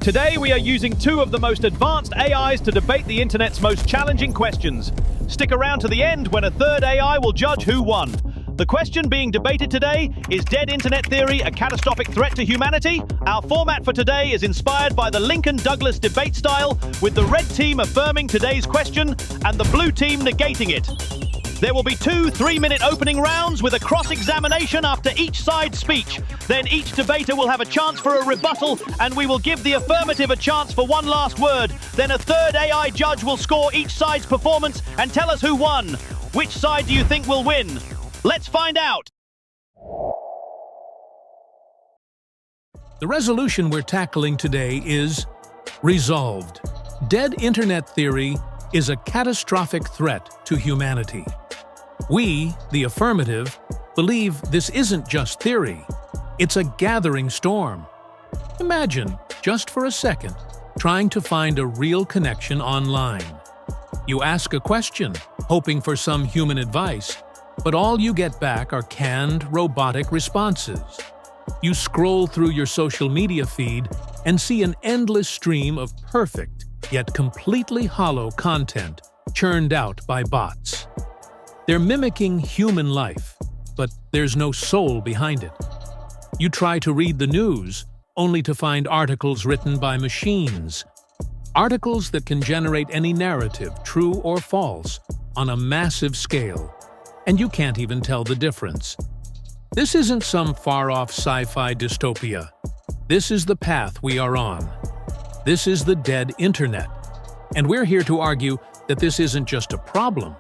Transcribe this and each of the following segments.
Today we are using two of the most advanced AIs to debate the internet's most challenging questions. Stick around to the end when a third AI will judge who won. The question being debated today is dead internet theory a catastrophic threat to humanity? Our format for today is inspired by the Lincoln-Douglas debate style, with the red team affirming today's question and the blue team negating it. There will be two 3-minute opening rounds with a cross-examination after each side's speech. Then each debater will have a chance for a rebuttal, and we will give the affirmative a chance for one last word. Then a third AI judge will score each side's performance and tell us who won. Which side do you think will win? Let's find out! The resolution we're tackling today is resolved. Dead internet theory is a catastrophic threat to humanity. We, the affirmative, believe this isn't just theory. It's a gathering storm. Imagine, just for a second, trying to find a real connection online. You ask a question, hoping for some human advice, but all you get back are canned, robotic responses. You scroll through your social media feed and see an endless stream of perfect, yet completely hollow content churned out by bots. They're mimicking human life, but there's no soul behind it. You try to read the news, only to find articles written by machines. Articles that can generate any narrative, true or false, on a massive scale, and you can't even tell the difference. This isn't some far-off sci-fi dystopia. This is the path we are on. This is the dead internet. And we're here to argue that this isn't just a problem.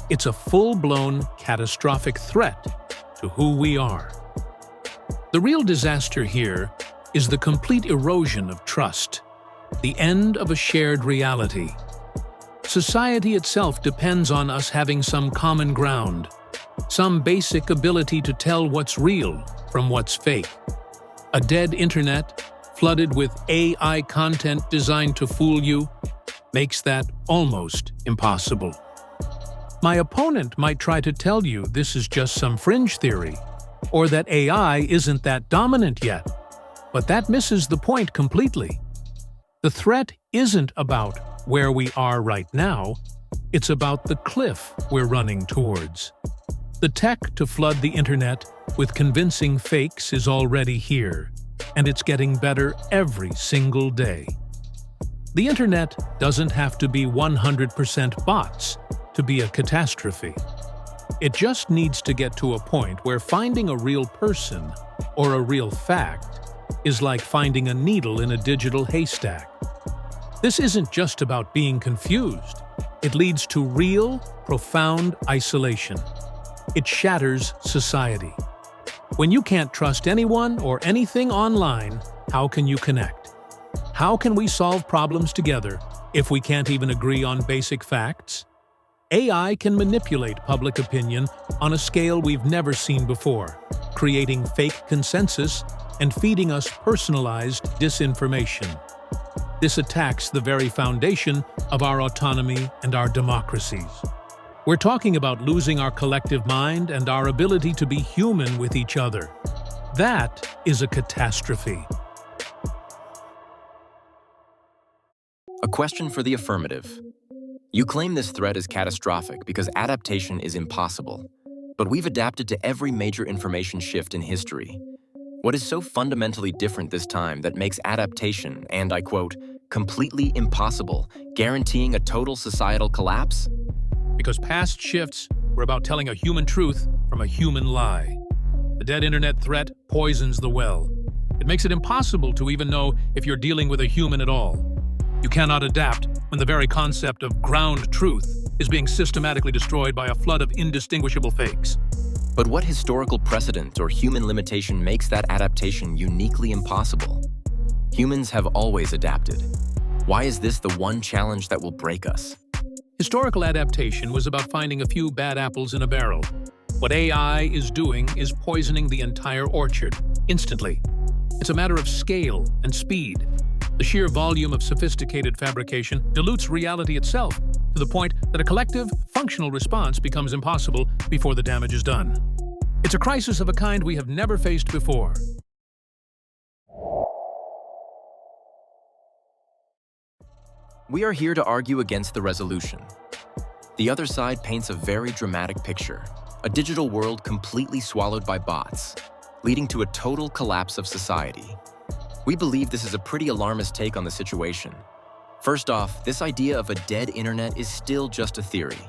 It's a full-blown catastrophic threat to who we are. The real disaster here is the complete erosion of trust, the end of a shared reality. Society itself depends on us having some common ground, some basic ability to tell what's real from what's fake. A dead internet, flooded with AI content designed to fool you, makes that almost impossible. My opponent might try to tell you this is just some fringe theory, or that AI isn't that dominant yet, but that misses the point completely. The threat isn't about where we are right now, it's about the cliff we're running towards. The tech to flood the internet with convincing fakes is already here, and it's getting better every single day. The internet doesn't have to be 100% bots to be a catastrophe. It just needs to get to a point where finding a real person or a real fact is like finding a needle in a digital haystack. This isn't just about being confused. It leads to real, profound isolation. It shatters society. When you can't trust anyone or anything online, how can you connect? How can we solve problems together if we can't even agree on basic facts? AI can manipulate public opinion on a scale we've never seen before, creating fake consensus and feeding us personalized disinformation. This attacks the very foundation of our autonomy and our democracies. We're talking about losing our collective mind and our ability to be human with each other. That is a catastrophe. A question for the affirmative. You claim this threat is catastrophic because adaptation is impossible. But we've adapted to every major information shift in history. What is so fundamentally different this time that makes adaptation, and I quote, completely impossible, guaranteeing a total societal collapse? Because past shifts were about telling a human truth from a human lie. The dead internet threat poisons the well. It makes it impossible to even know if you're dealing with a human at all. You cannot adapt when the very concept of ground truth is being systematically destroyed by a flood of indistinguishable fakes. But what historical precedent or human limitation makes that adaptation uniquely impossible? Humans have always adapted. Why is this the one challenge that will break us? Historical adaptation was about finding a few bad apples in a barrel. What AI is doing is poisoning the entire orchard, instantly. It's a matter of scale and speed. The sheer volume of sophisticated fabrication dilutes reality itself to the point that a collective, functional response becomes impossible before the damage is done. It's a crisis of a kind we have never faced before. We are here to argue against the resolution. The other side paints a very dramatic picture, a digital world completely swallowed by bots, leading to a total collapse of society. We believe this is a pretty alarmist take on the situation. First off, this idea of a dead internet is still just a theory.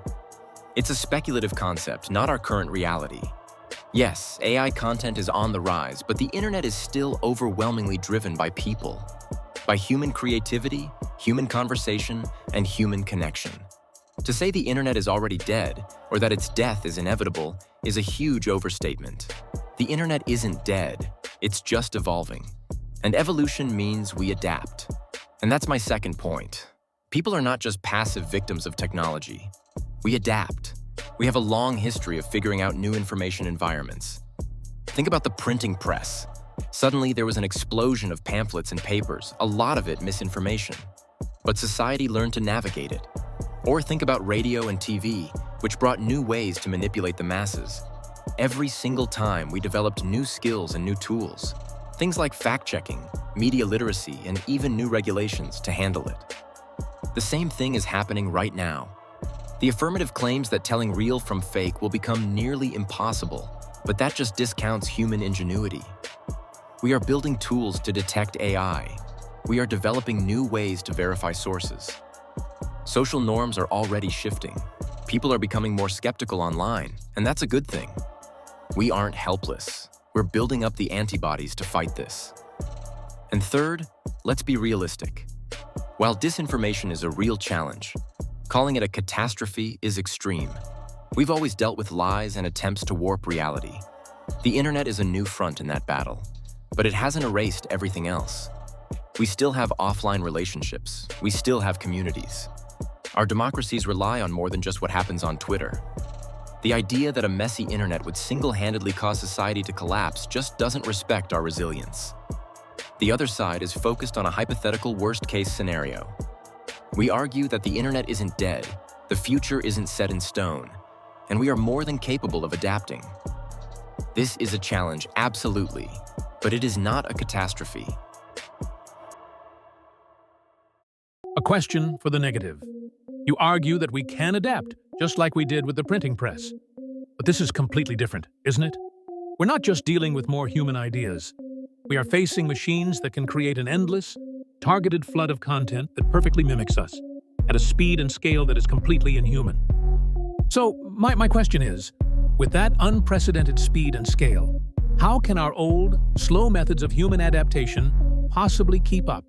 It's a speculative concept, not our current reality. Yes, AI content is on the rise, but the internet is still overwhelmingly driven by people, by human creativity, human conversation, and human connection. To say the internet is already dead, or that its death is inevitable, is a huge overstatement. The internet isn't dead, it's just evolving. And evolution means we adapt. And that's my second point. People are not just passive victims of technology. We adapt. We have a long history of figuring out new information environments. Think about the printing press. Suddenly, there was an explosion of pamphlets and papers, a lot of it misinformation. But society learned to navigate it. Or think about radio and TV, which brought new ways to manipulate the masses. Every single time, we developed new skills and new tools. Things like fact-checking, media literacy, and even new regulations to handle it. The same thing is happening right now. The affirmative claims that telling real from fake will become nearly impossible, but that just discounts human ingenuity. We are building tools to detect AI. We are developing new ways to verify sources. Social norms are already shifting. People are becoming more skeptical online, and that's a good thing. We aren't helpless. We're building up the antibodies to fight this. And third, let's be realistic. While disinformation is a real challenge, calling it a catastrophe is extreme. We've always dealt with lies and attempts to warp reality. The internet is a new front in that battle, but it hasn't erased everything else. We still have offline relationships. We still have communities. Our democracies rely on more than just what happens on Twitter. The idea that a messy internet would single-handedly cause society to collapse just doesn't respect our resilience. The other side is focused on a hypothetical worst-case scenario. We argue that the internet isn't dead, the future isn't set in stone, and we are more than capable of adapting. This is a challenge, absolutely, but it is not a catastrophe. A question for the negative. You argue that we can adapt, just like we did with the printing press. But this is completely different, isn't it? We're not just dealing with more human ideas. We are facing machines that can create an endless, targeted flood of content that perfectly mimics us, at a speed and scale that is completely inhuman. So, my question is, with that unprecedented speed and scale, how can our old, slow methods of human adaptation possibly keep up?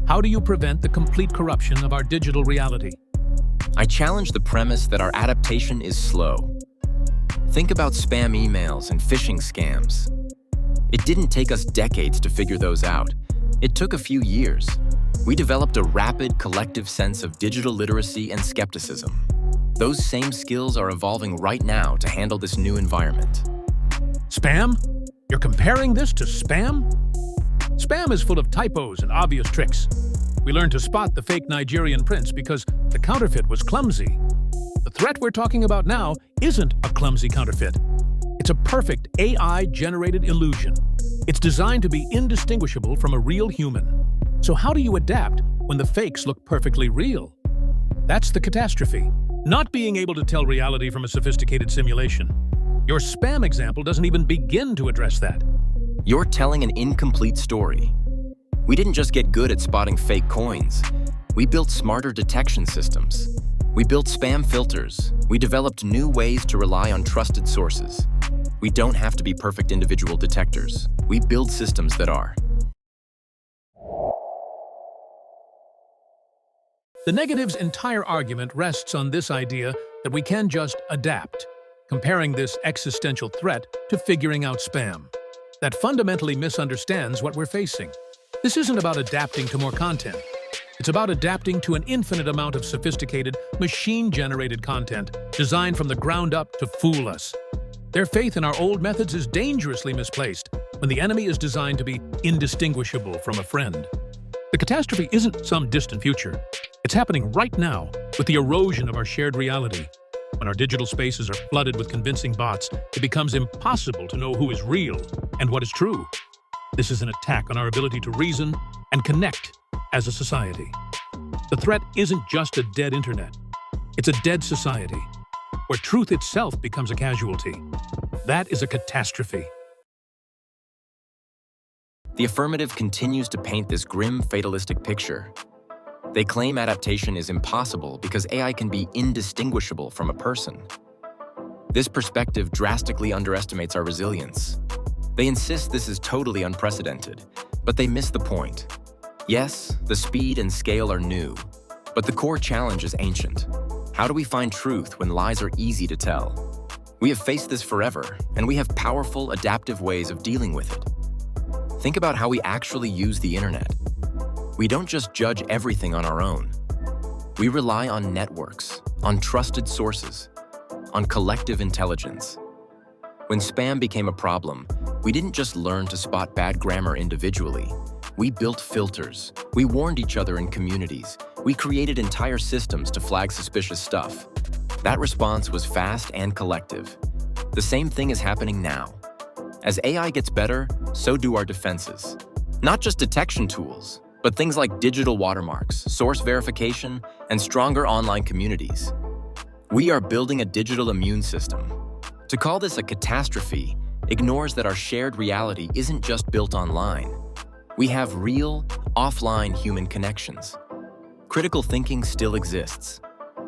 How do you prevent the complete corruption of our digital reality? I challenge the premise that our adaptation is slow. Think about spam emails and phishing scams. It didn't take us decades to figure those out. It took a few years. We developed a rapid collective sense of digital literacy and skepticism. Those same skills are evolving right now to handle this new environment. Spam? You're comparing this to spam? Spam is full of typos and obvious tricks. We learned to spot the fake Nigerian prince because the counterfeit was clumsy. The threat we're talking about now isn't a clumsy counterfeit. It's a perfect AI-generated illusion. It's designed to be indistinguishable from a real human. So how do you adapt when the fakes look perfectly real? That's the catastrophe, not being able to tell reality from a sophisticated simulation. Your spam example doesn't even begin to address that. You're telling an incomplete story. We didn't just get good at spotting fake coins. We built smarter detection systems. We built spam filters. We developed new ways to rely on trusted sources. We don't have to be perfect individual detectors. We build systems that are. The negative's entire argument rests on this idea that we can just adapt, comparing this existential threat to figuring out spam. That fundamentally misunderstands what we're facing. This isn't about adapting to more content. It's about adapting to an infinite amount of sophisticated, machine-generated content designed from the ground up to fool us. Their faith in our old methods is dangerously misplaced when the enemy is designed to be indistinguishable from a friend. The catastrophe isn't some distant future. It's happening right now with the erosion of our shared reality. When our digital spaces are flooded with convincing bots, it becomes impossible to know who is real and what is true. This is an attack on our ability to reason and connect as a society. The threat isn't just a dead internet. It's a dead society, where truth itself becomes a casualty. That is a catastrophe. The affirmative continues to paint this grim, fatalistic picture. They claim adaptation is impossible because AI can be indistinguishable from a person. This perspective drastically underestimates our resilience. They insist this is totally unprecedented, but they miss the point. Yes, the speed and scale are new, but the core challenge is ancient. How do we find truth when lies are easy to tell? We have faced this forever, and we have powerful, adaptive ways of dealing with it. Think about how we actually use the internet. We don't just judge everything on our own. We rely on networks, on trusted sources, on collective intelligence. When spam became a problem, we didn't just learn to spot bad grammar individually. We built filters. We warned each other in communities. We created entire systems to flag suspicious stuff. That response was fast and collective. The same thing is happening now. As AI gets better, so do our defenses. Not just detection tools, but things like digital watermarks, source verification, and stronger online communities. We are building a digital immune system. To call this a catastrophe ignores that our shared reality isn't just built online. We have real, offline human connections. Critical thinking still exists.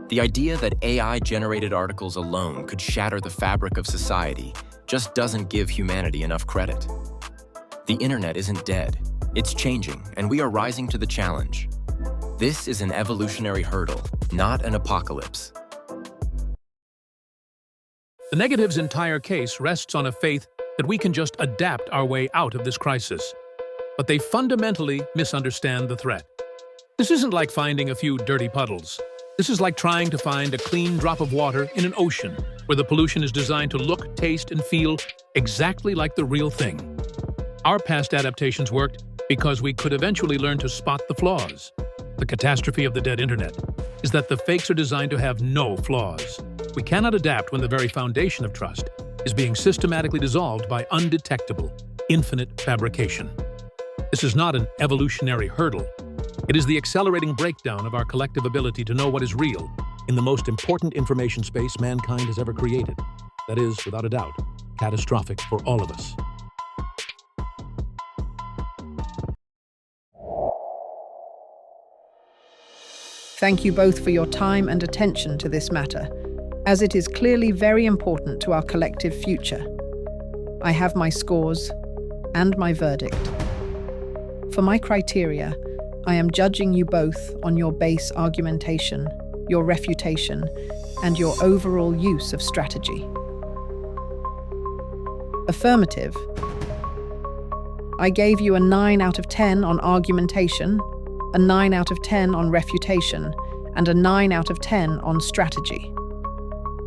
The idea that AI-generated articles alone could shatter the fabric of society just doesn't give humanity enough credit. The internet isn't dead. It's changing, and we are rising to the challenge. This is an evolutionary hurdle, not an apocalypse. The negative's entire case rests on a faith that we can just adapt our way out of this crisis. But they fundamentally misunderstand the threat. This isn't like finding a few dirty puddles. This is like trying to find a clean drop of water in an ocean, where the pollution is designed to look, taste, and feel exactly like the real thing. Our past adaptations worked because we could eventually learn to spot the flaws. The catastrophe of the dead internet is that the fakes are designed to have no flaws. We cannot adapt when the very foundation of trust is being systematically dissolved by undetectable, infinite fabrication. This is not an evolutionary hurdle. It is the accelerating breakdown of our collective ability to know what is real in the most important information space mankind has ever created. That is, without a doubt, catastrophic for all of us. Thank you both for your time and attention to this matter, as it is clearly very important to our collective future. I have my scores and my verdict. For my criteria, I am judging you both on your base argumentation, your refutation, and your overall use of strategy. Affirmative. I gave you a 9 out of 10 on argumentation, a 9 out of 10 on refutation, and a 9 out of 10 on strategy.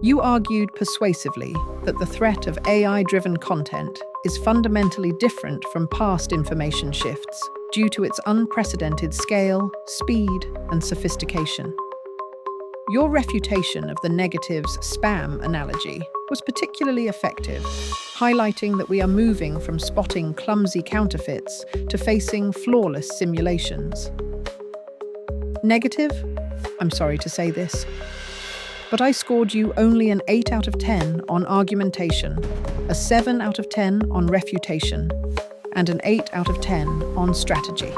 You argued persuasively that the threat of AI-driven content is fundamentally different from past information shifts due to its unprecedented scale, speed, and sophistication. Your refutation of the negative's spam analogy was particularly effective, highlighting that we are moving from spotting clumsy counterfeits to facing flawless simulations. Negative? I'm sorry to say this, but I scored you only an 8 out of 10 on argumentation, a 7 out of 10 on refutation, and an 8 out of 10 on strategy.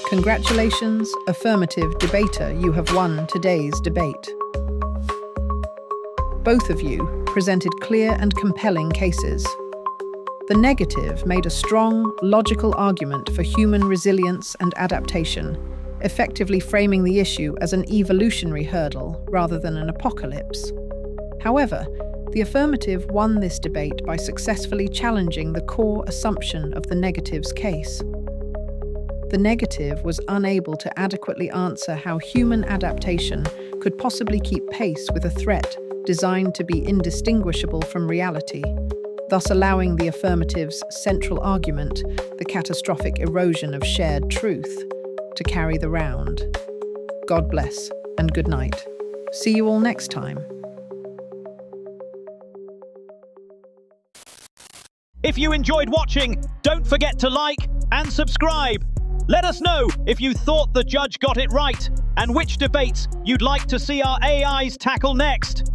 Congratulations, affirmative debater, you have won today's debate. Both of you presented clear and compelling cases. The negative made a strong, logical argument for human resilience and adaptation, effectively framing the issue as an evolutionary hurdle rather than an apocalypse. However, the affirmative won this debate by successfully challenging the core assumption of the negative's case. The negative was unable to adequately answer how human adaptation could possibly keep pace with a threat designed to be indistinguishable from reality, thus allowing the affirmative's central argument, the catastrophic erosion of shared truth, to carry the round. God bless and good night. See you all next time. If you enjoyed watching, don't forget to like and subscribe. Let us know if you thought the judge got it right and which debates you'd like to see our AIs tackle next.